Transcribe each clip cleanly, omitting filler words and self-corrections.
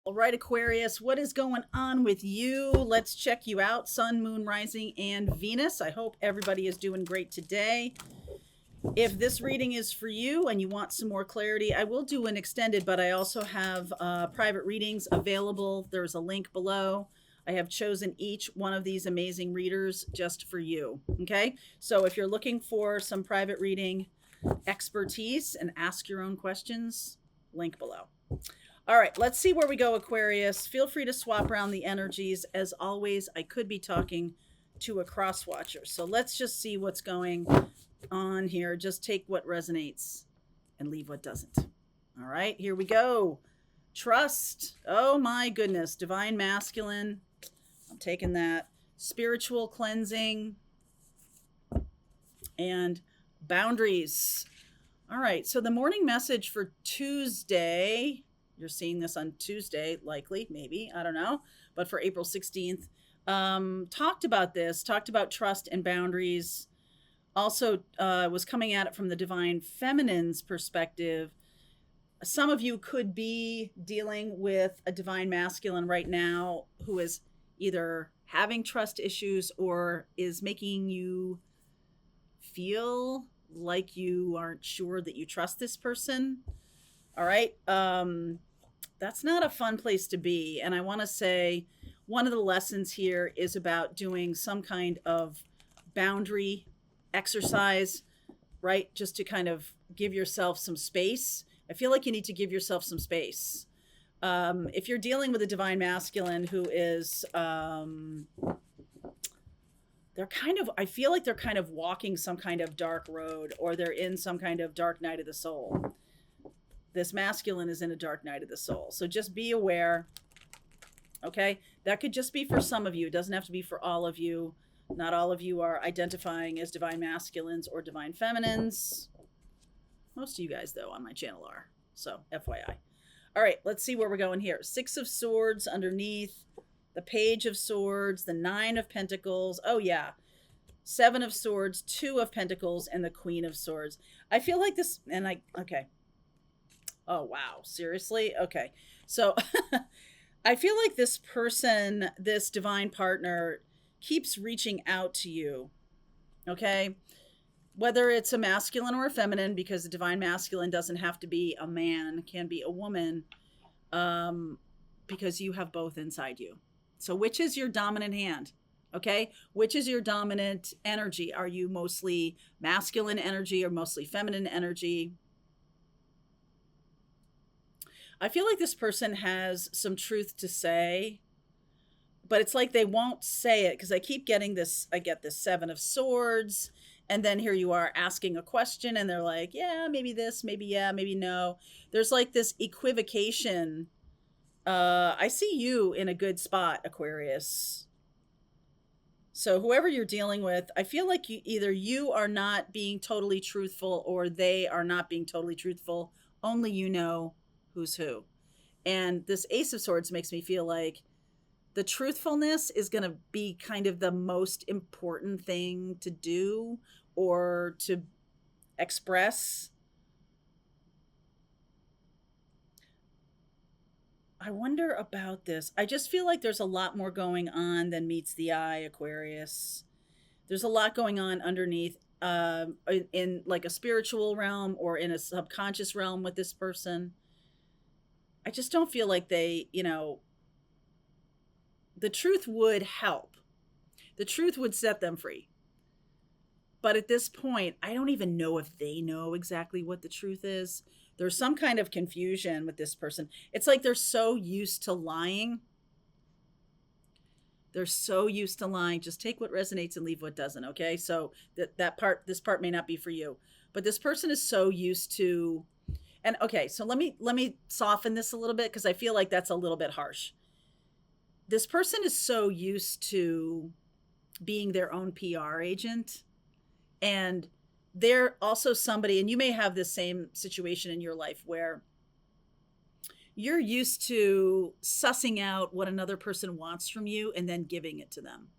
All right, Aquarius, what is going on with you? Let's check you out. Sun, Moon, Rising, and Venus. I hope everybody is doing great today. If this reading is for you and you want some more clarity, I will do an extended, but I also have private readings available. There's a link below. I have chosen each one of these amazing readers just for you. Okay, so if you're looking for some private reading expertise and ask your own questions, link below. All right, let's see where we go, Aquarius. Feel free to swap around the energies. As always, I could be talking to a cross watcher. So let's just see what's going on here. Just take what resonates and leave what doesn't. All right, here we go. Trust. Oh my goodness. Divine masculine. I'm taking that. Spiritual cleansing and boundaries. All right, so the morning message for Tuesday, you're seeing this on Tuesday, likely, maybe, I don't know, but for April 16th, talked about trust and boundaries. Also, was coming at it from the divine feminine's perspective. Some of you could be dealing with a divine masculine right now who is either having trust issues or is making you feel like you aren't sure that you trust this person. All right. That's not a fun place to be. And I want to say one of the lessons here is about doing some kind of boundary exercise, right? Just to kind of give yourself some space. I feel like you need to give yourself some space. If you're dealing with a divine masculine who is, I feel like they're kind of walking some kind of dark road, or they're in some kind of dark night of the soul. This masculine is in a dark night of the soul. So just be aware. Okay. That could just be for some of you. It doesn't have to be for all of you. Not all of you are identifying as divine masculines or divine feminines. Most of you guys, though, on my channel are. So FYI. All right. Let's see where we're going here. 6 of Swords underneath. The Page of Swords. The 9 of Pentacles. Oh, yeah. 7 of Swords. 2 of Pentacles. And the Queen of Swords. I feel like this. Okay. Oh, wow. Seriously? Okay. So I feel like this person, this divine partner, keeps reaching out to you. Okay. Whether it's a masculine or a feminine, because the divine masculine doesn't have to be a man, can be a woman, because you have both inside you. So which is your dominant hand? Okay. Which is your dominant energy? Are you mostly masculine energy or mostly feminine energy? I feel like this person has some truth to say, but it's like they won't say it because I keep getting this. I get this 7 of Swords, and then here you are asking a question, and they're like, yeah, maybe this, maybe yeah, maybe no. There's like this equivocation. I see you in a good spot, Aquarius. So whoever you're dealing with, I feel like either you are not being totally truthful or they are not being totally truthful. Only you know who's who. And this Ace of Swords makes me feel like the truthfulness is going to be kind of the most important thing to do or to express. I wonder about this. I just feel like there's a lot more going on than meets the eye, Aquarius. There's a lot going on underneath, in like a spiritual realm or in a subconscious realm with this person. I just don't feel like they, the truth would help. The truth would set them free. But at this point, I don't even know if they know exactly what the truth is. There's some kind of confusion with this person. It's like they're so used to lying. They're so used to lying. Just take what resonates and leave what doesn't, okay? So this part may not be for you. But this person is so used to. And okay, so let me soften this a little bit because I feel like that's a little bit harsh. This person is so used to being their own PR agent, and they're also somebody, and you may have this same situation in your life where you're used to sussing out what another person wants from you and then giving it to them.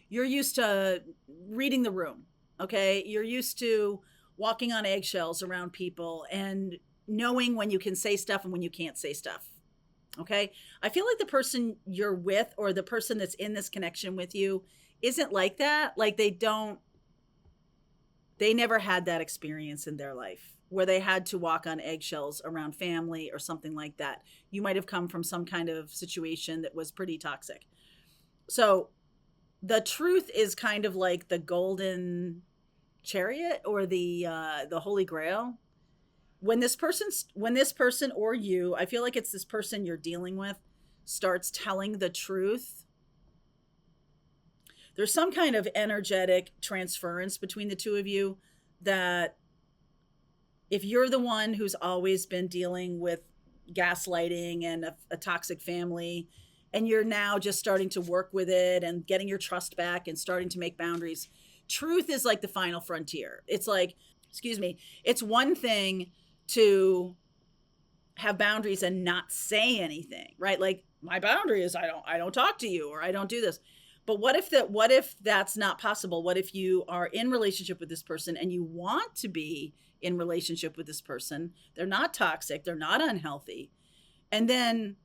You're used to reading the room, okay? You're used to walking on eggshells around people and knowing when you can say stuff and when you can't say stuff. Okay. I feel like the person you're with or the person that's in this connection with you isn't like that. Like they never had that experience in their life where they had to walk on eggshells around family or something like that. You might have come from some kind of situation that was pretty toxic. So the truth is kind of like the golden chariot or the holy grail. When this person or you, I feel like it's this person you're dealing with, starts telling the truth, there's some kind of energetic transference between the two of you that if you're the one who's always been dealing with gaslighting and a toxic family, and you're now just starting to work with it and getting your trust back and starting to make boundaries, truth is like the final frontier. It's like, excuse me, it's one thing to have boundaries and not say anything, right? Like my boundary is I don't talk to you or I don't do this. But what if that's not possible? What if you are in relationship with this person and you want to be in relationship with this person? They're not toxic, they're not unhealthy. And then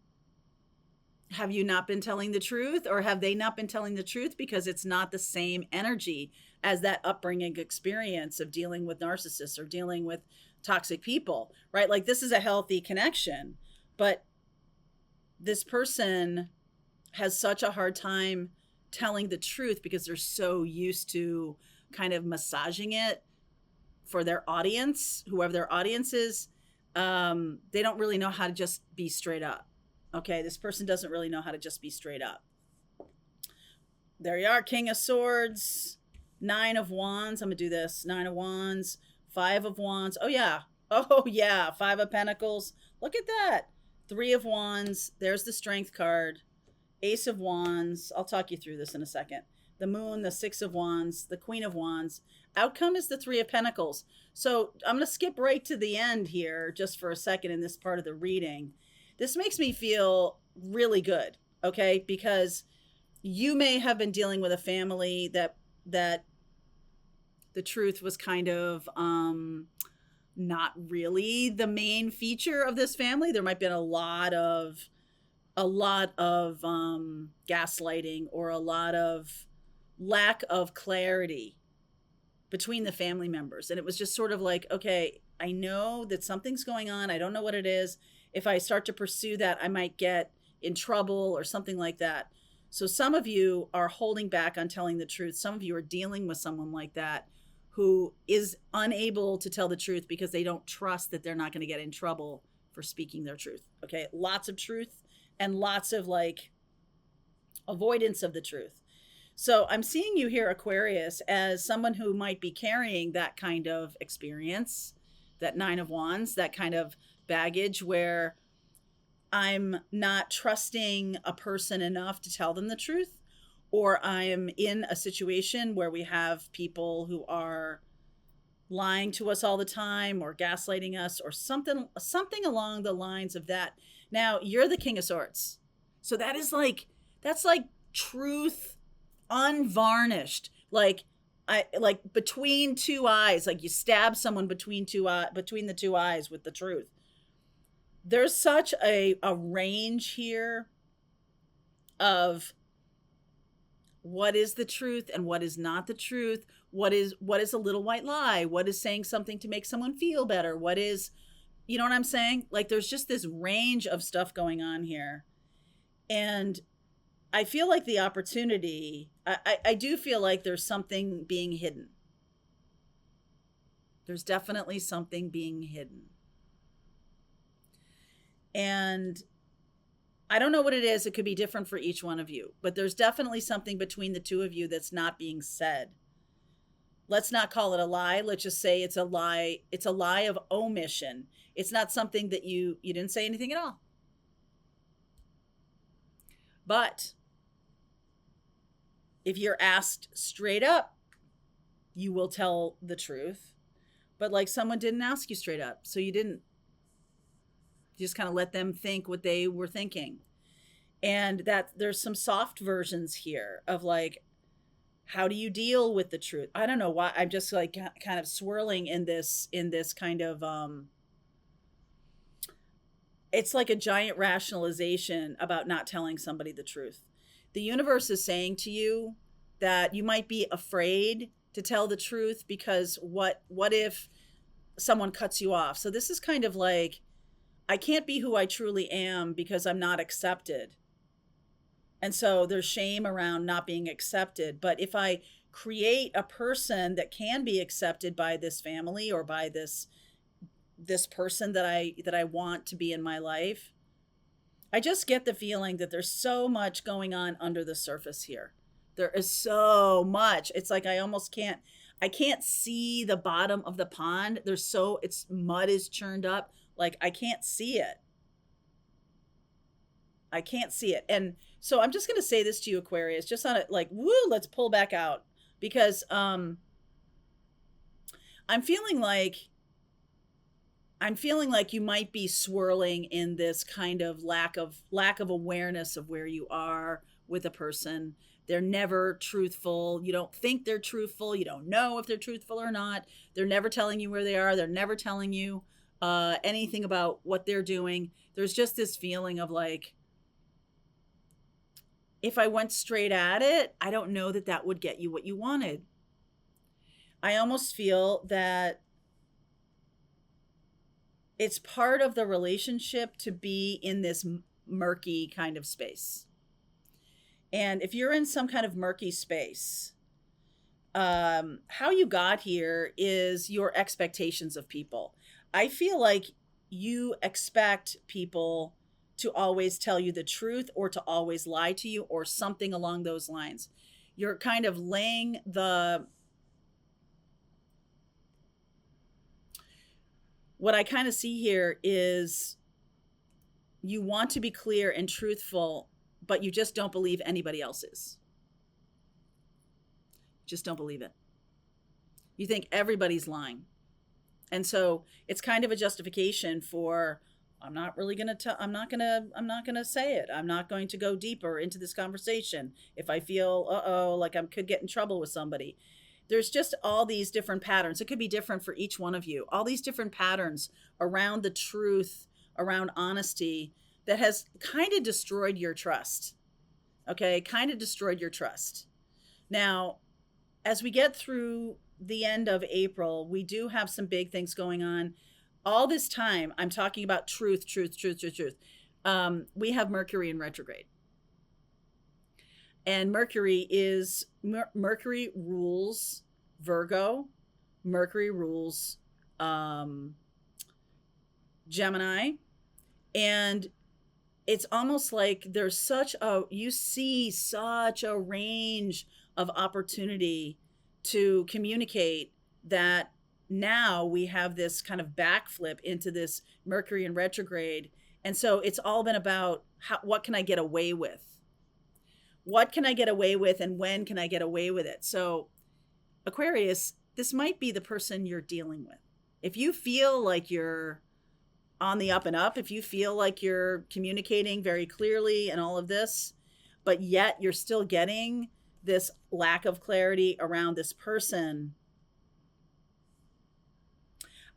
have you not been telling the truth, or have they not been telling the truth because it's not the same energy as that upbringing experience of dealing with narcissists or dealing with toxic people, right? Like this is a healthy connection, but this person has such a hard time telling the truth because they're so used to kind of massaging it for their audience, whoever their audience is. They don't really know how to just be straight up. Okay, this person doesn't really know how to just be straight up. There you are, King of Swords, Nine of Wands. I'm gonna do this. Nine of Wands, Five of Wands. Oh yeah, Five of Pentacles. Look at that. Three of Wands. There's the Strength card. Ace of Wands. I'll talk you through this in a second. The Moon, the Six of Wands, the Queen of Wands. Outcome is the Three of Pentacles. So I'm going to skip right to the end here just for a second in this part of the reading. This makes me feel really good, okay? Because you may have been dealing with a family that the truth was kind of not really the main feature of this family. There might have been a lot of gaslighting or a lot of lack of clarity between the family members. And it was just sort of like, okay, I know that something's going on. I don't know what it is. If I start to pursue that, I might get in trouble or something like that. So some of you are holding back on telling the truth. Some of you are dealing with someone like that who is unable to tell the truth because they don't trust that they're not going to get in trouble for speaking their truth. Okay, lots of truth and lots of like avoidance of the truth. So I'm seeing you here, Aquarius, as someone who might be carrying that kind of experience, that Nine of Wands, that kind of baggage where I'm not trusting a person enough to tell them the truth, or I am in a situation where we have people who are lying to us all the time or gaslighting us or something along the lines of that. Now, you're the King of Swords. So that's like truth unvarnished. Like between two eyes, like you stab someone between the two eyes with the truth. There's such a range here of what is the truth and what is not the truth. What is a little white lie? What is saying something to make someone feel better? What is, you know what I'm saying? Like there's just this range of stuff going on here. And I feel like the opportunity, I do feel like there's something being hidden. There's definitely something being hidden. And I don't know what it is. It could be different for each one of you, but there's definitely something between the two of you that's not being said. Let's not call it a lie. Let's just say it's a lie. It's a lie of omission. It's not something that you didn't say anything at all. But if you're asked straight up, you will tell the truth. But like someone didn't ask you straight up, so you didn't. You just kind of let them think what they were thinking. And that there's some soft versions here of like, how do you deal with the truth? I don't know why. I'm just like kind of swirling in this kind of it's like a giant rationalization about not telling somebody the truth. The universe is saying to you that you might be afraid to tell the truth because what if someone cuts you off? So this is kind of like, I can't be who I truly am because I'm not accepted. And so there's shame around not being accepted. But if I create a person that can be accepted by this family or by this person that I want to be in my life, I just get the feeling that there's so much going on under the surface here. There is so much. It's like I can't see the bottom of the pond. It's mud is churned up. Like I can't see it. I can't see it. And so I'm just going to say this to you, Aquarius, just on it, like, woo, let's pull back out because I'm feeling like you might be swirling in this kind of lack of awareness of where you are with a person. They're never truthful. You don't think they're truthful. You don't know if they're truthful or not. They're never telling you where they are. They're never telling you anything about what they're doing. There's just this feeling of like, if I went straight at it, I don't know that that would get you what you wanted. I almost feel that it's part of the relationship to be in this murky kind of space. And if you're in some kind of murky space, how you got here is your expectations of people. I feel like you expect people to always tell you the truth or to always lie to you or something along those lines. You're kind of laying what I kind of see here is you want to be clear and truthful, but you just don't believe anybody else is. Just don't believe it. You think everybody's lying. And so it's kind of a justification for, I'm not going to say it. I'm not going to go deeper into this conversation if I feel, like I could get in trouble with somebody. There's just all these different patterns. It could be different for each one of you. All these different patterns around the truth, around honesty that has kind of destroyed your trust. Okay, kind of destroyed your trust. Now, as we get through the end of April, we do have some big things going on. All this time, I'm talking about truth. We have Mercury in retrograde. And Mercury rules Virgo. Mercury rules Gemini. And it's almost like you see such a range of opportunity to communicate that now we have this kind of backflip into this Mercury in retrograde. And so it's all been about what can I get away with? What can I get away with and when can I get away with it? So Aquarius, this might be the person you're dealing with. If you feel like you're on the up and up, if you feel like you're communicating very clearly and all of this, but yet you're still getting this lack of clarity around this person,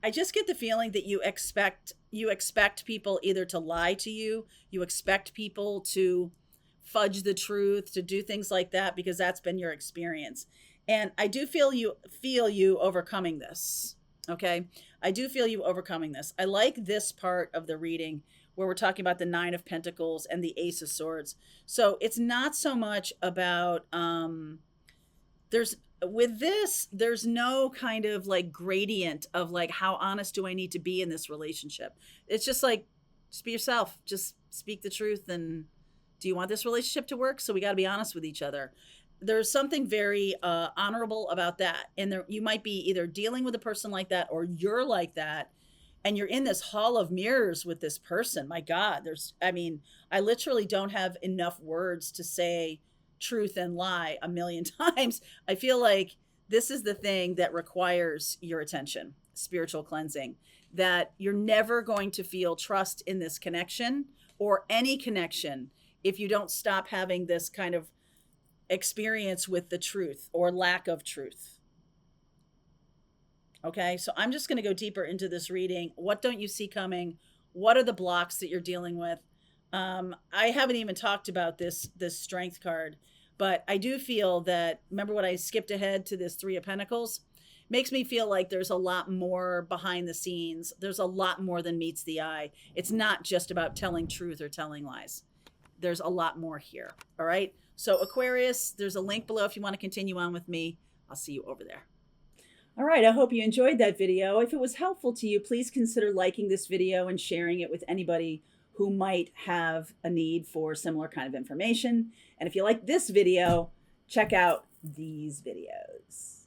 I just get the feeling that you expect people either to lie to you, you expect people to fudge the truth, to do things like that because that's been your experience. And I do feel you overcoming this. Okay? I do feel you overcoming this. I like this part of the reading where we're talking about the Nine of Pentacles and the Ace of Swords. So it's not so much about there's no kind of like gradient of like how honest do I need to be in this relationship. It's just like, just be yourself, just speak the truth. And do you want this relationship to work? So we got to be honest with each other. There's something very honorable about that. And you might be either dealing with a person like that or you're like that. And you're in this hall of mirrors with this person. My God, I literally don't have enough words to say truth and lie a million times. I feel like this is the thing that requires your attention, spiritual cleansing, that you're never going to feel trust in this connection or any connection if you don't stop having this kind of experience with the truth or lack of truth. Okay, so I'm just going to go deeper into this reading. What don't you see coming? What are the blocks that you're dealing with? I haven't even talked about this strength card, but I do feel that, remember when I skipped ahead to this Three of Pentacles? Makes me feel like there's a lot more behind the scenes. There's a lot more than meets the eye. It's not just about telling truth or telling lies. There's a lot more here. All right. So Aquarius, there's a link below if you want to continue on with me. I'll see you over there. All right, I hope you enjoyed that video. If it was helpful to you, please consider liking this video and sharing it with anybody who might have a need for similar kind of information. And if you like this video, check out these videos.